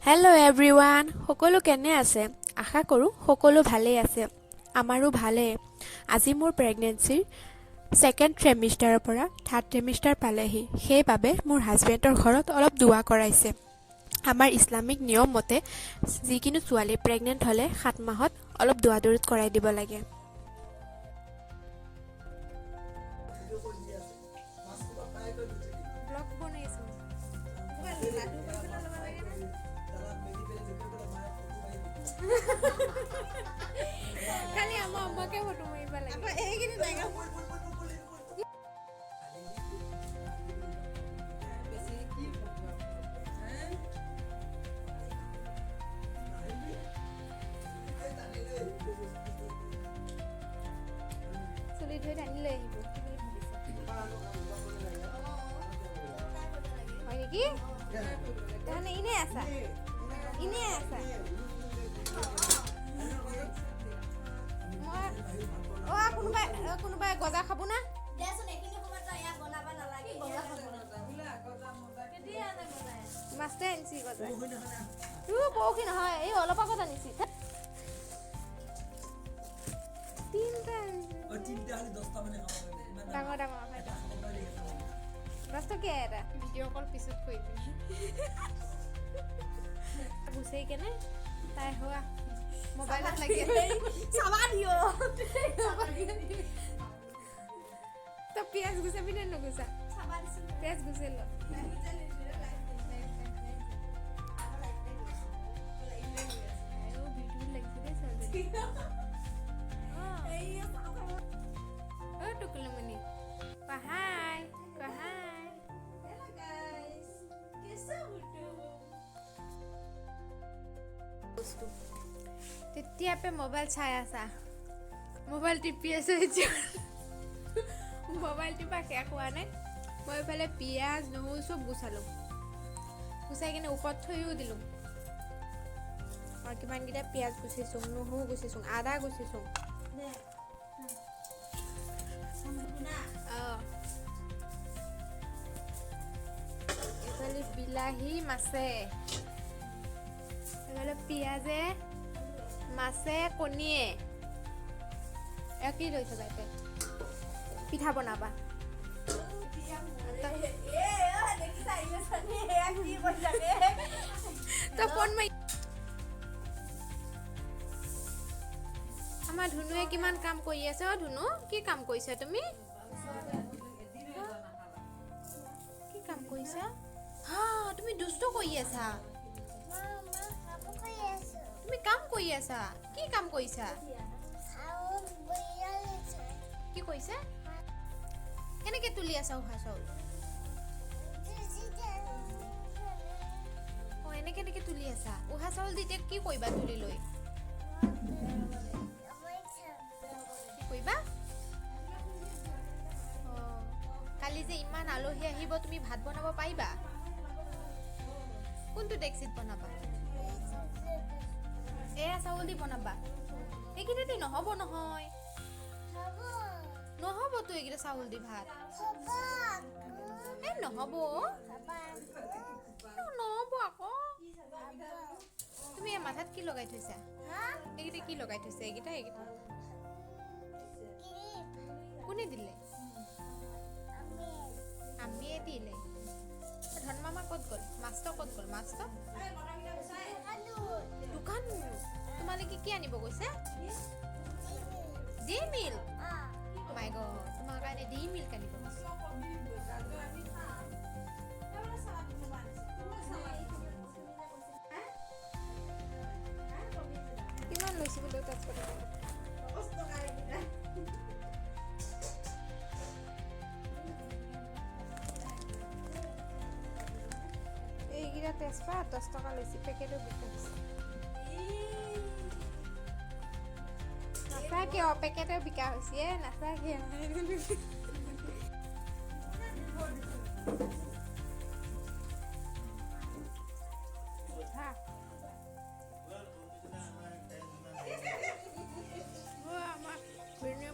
Hello' everyone, সকলো কেনে আছে? আশা কৰোঁ সকলো ভালেই আছে। আমাৰো ভালেই। আজি মোৰ প্ৰেগনেঞ্চিৰ ছেকেণ্ড ট্ৰেমিষ্টাৰৰ পৰা থাৰ্ড ট্ৰেমিষ্টাৰ পালেহি। সেইবাবে মোৰ হাজবেণ্ডৰ ঘৰত অলপ দোৱা কৰাইছে। আমাৰ ইছলামিক নিয়ম মতে যিকোনো ছোৱালী প্ৰেগনেণ্ট হ'লে 7 মাহত অলপ দোৱা দৰুদ কৰাই দিব লাগে। ব্লগ বনাইছোঁ। খালি আমাৰ আম্মাকে ফটো মাৰিব লাগে। চুলি ধুই টানি লৈ আহিব। কি বুলি ভাবিছে? হয় নেকি? তাহলে এনেই আছা? এনেই আছা? কোনোবাই গজা খাব না? মাষ্টে আনিছি গজা। পৰহি নহয়, এই অলপ আগত আনিছি। ডাঙৰ ডাঙৰ টকীয়া এটা ভিডিঅ' কল পিছত কৰিবি। গুচাই কেনে তাই হোৱা মোবাইলত লাগি তই পিঁয়াজ গুচাবি নে নুগুচা? পিঁয়াজ গুচাই ল। টুকুলুমণি কহাই কহাই তেতিয়াপে মোবাইল চাই আছা? মোবাইল টিপি আছো এতিয়া। মোবাইল টিপা শেষ হোৱা নাই। মই এইফালে পিঁয়াজ নহৰু চব গুচালোঁ। গুচাই কিনে ওপৰত থৈও দিলোঁ। আৰু কিমানকেইটা পিঁয়াজ গুচিছোঁ, নহৰু গুচিছোঁ, আদা গুচিছোঁ। এইফালে বিলাহী মাছে, এইফালে পিঁয়াজে মাছে কণীয়ে। কি লৈছে বাইতে? পিঠা বনাবা? তই ফোন মাৰি আমাৰ ধুনুৱে কিমান কাম কৰি আছে। অ ধুনু, কি কাম কৰিছা তুমি? কি কাম কৰিছা? হা, তুমি দুষ্ট কৰি আছা। তুমি কাম কৰি আছা? কি কাম কৰিছা? কি কৰিছা? কেনেকে তুলি আছা উহা চাউল? এনেকে তুলি আছা উহা চাউল দি? এতিয়া কি কৰিবা তুলি লৈ? কি কৰিবা? কালি যে ইমান আলহী আহিব, তুমি ভাত বনাব পাৰিবা? কোনটো ডেক্সিত বনাবা? এয়া চাউল দি বনাবা? এইকেইটাতে নহ'ব নহয়। নহ'বতো এইকেইটা চাউল দি ভাত। নহ'ব। নহ'ব আকৌ। তুমি মাথাত কি লগাই থৈছা? এইকেইটা কি লগাই থৈছা? এইকেইটা কোনে দিলে? আমিয়ে দিলে। ধন মামা ক'ত গ'ল? মাষ্টৰ ক'ত গ'ল? মাষ্টৰ দোকান। তোমালোকে কি আনিব গৈছে? D milk. মাই গড, তোমাৰ কাৰণে ডি মিল্ক আনিব গৈছে। কিমান লৈছে বোলে তাত? এইকেইটা তেজপাত 10 টকা লৈছে, পেকেটো বিকাইছে। নাচাকে পেকেটে বিকা হৈছে। নাচাকে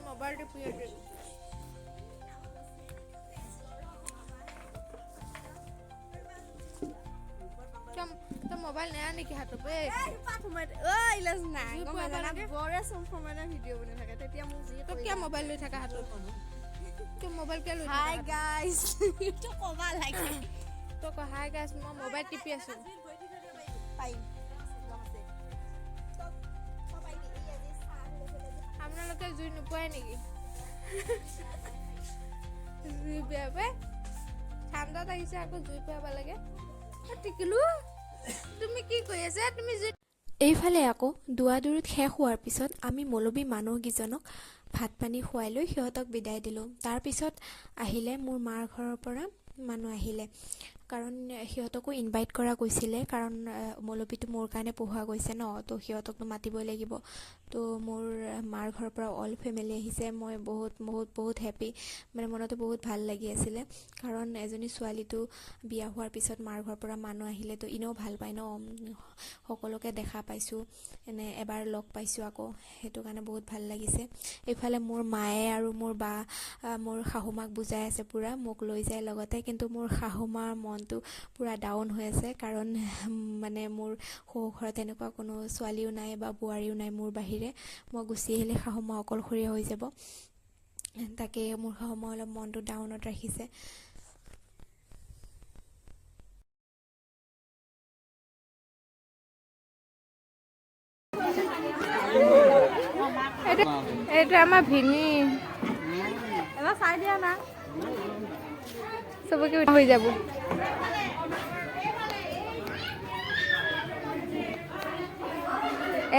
মোবাইল টিপি আছে। মোবাইল নেয়া নেকি হাতত এই ইলাজ নাই গম নালাগে বৰে চব সময়তে ভিডিঅ' বনাই থাকে তেতিয়া মোক যি তই কিয় মোবাইল লৈ থাকা হাতত তই মোবাইল কিয় লৈ হাই থাকা গাইছ ইটো কবা লাগে তই ক হাই গাইছ মই মোবাইল টিপি আছো পাৰিম আপোনালোকে জুই নোপোৱাই নেকি জুই বেয়া পাই ঠাণ্ডাত আহিছে আকৌ জুই পাব লাগে টিকিলো তুমি কি কৰি আছা তুমি জুই এইফালে আকৌ দৌৰা-দৌৰিত শেষ হোৱাৰ পিছত আমি মৌলবী মানুহকেইজনক ভাত পানী খুৱাই লৈ সিহঁতক বিদায় দিলোঁ। তাৰপিছত আহিলে মোৰ মাৰ ঘৰৰ পৰা মানুহ আহিলে, কাৰণ সিহঁতকো ইনভাইট কৰা গৈছিলে, কাৰণ মৌলবীটো মোৰ কাৰণে পঢ়োৱা গৈছে ন, তো সিহঁতকতো মাতিবই লাগিব। তো মোৰ মাৰ ঘৰৰ পৰা অল ফেমিলি আহিছে। মই বহুত হেপ্পী, মানে মনতে বহুত ভাল লাগি আছিলে, কাৰণ এজনী ছোৱালীটো বিয়া হোৱাৰ পিছত মাৰ ঘৰৰ পৰা মানুহ আহিলেতো এনেও ভাল পায় ন, সকলোকে দেখা পাইছোঁ, এবাৰ লগ পাইছোঁ আকৌ, সেইটো কাৰণে বহুত ভাল লাগিছে। এইফালে মোৰ মায়ে আৰু মোৰ বা মোৰ শাহুমাক বুজাই আছে পূৰা, মোক লৈ যায় লগতে, কিন্তু মোৰ শাহুমাৰ মনটো পূৰা ডাউন হৈ আছে, কাৰণ মানে মোৰ শহু ঘৰত এনেকুৱা কোনো ছোৱালীও নাই বা বোৱাৰীও নাই মোৰ বাহিৰে। মই গুচি আহিলে শাহুমা অকলশৰীয়া হৈ যাব, তাকে মোৰ শাহুমা অলপ মনটো ডাউনত ৰাখিছে। এইটো আমাৰ ভিনি এবাৰ চাই দিয়া না চবকে হৈ যাব।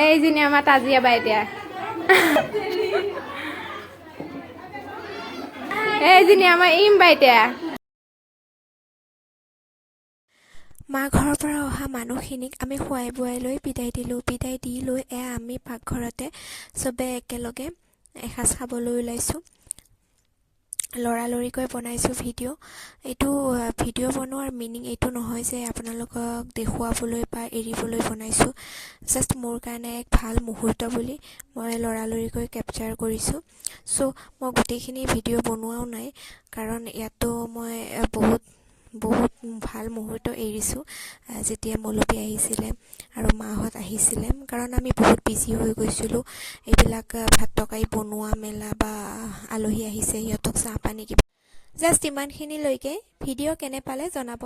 এইজনী আমাৰ তাজিয়া বাই এতিয়া এইজনী আমাৰ ইম বাই এতিয়া মা ঘৰৰ পৰা অহা মানুহখিনিক আমি খুৱাই বোৱাই লৈ বিদায় দিলোঁ। বিদায় দি লৈ আমি পাকঘৰতে চবে একেলগে এসাঁজ খাবলৈ ওলাইছোঁ। লৰালৰিকৈ বনাইছোঁ ভিডিঅ'। এইটো ভিডিঅ' বনোৱাৰ মিনিং এইটো নহয় যে আপোনালোকক দেখুৱাবলৈ বা এৰিবলৈ বনাইছোঁ, জাষ্ট মোৰ কাৰণে এক ভাল মুহূৰ্ত বুলি মই লৰালৰিকৈ কেপচাৰ কৰিছোঁ। চ' মই গোটেইখিনি ভিডিঅ' বনোৱাও নাই, কাৰণ ইয়াতো মই বহুত ভাল মুহূৰ্ত এৰিছোঁ, যেতিয়া মৌলবী আহিছিলে আৰু মাহঁত আহিছিলে, কাৰণ আমি বহুত বিজি হৈ গৈছিলোঁ এইবিলাক ভাত তৰকাৰী বনোৱা মেলা বা আলহী আহিছে সিহঁতক চাহ পানী কিবা, জাষ্ট ইমানখিনিলৈকে। ভিডিঅ' কেনে পালে জনাব।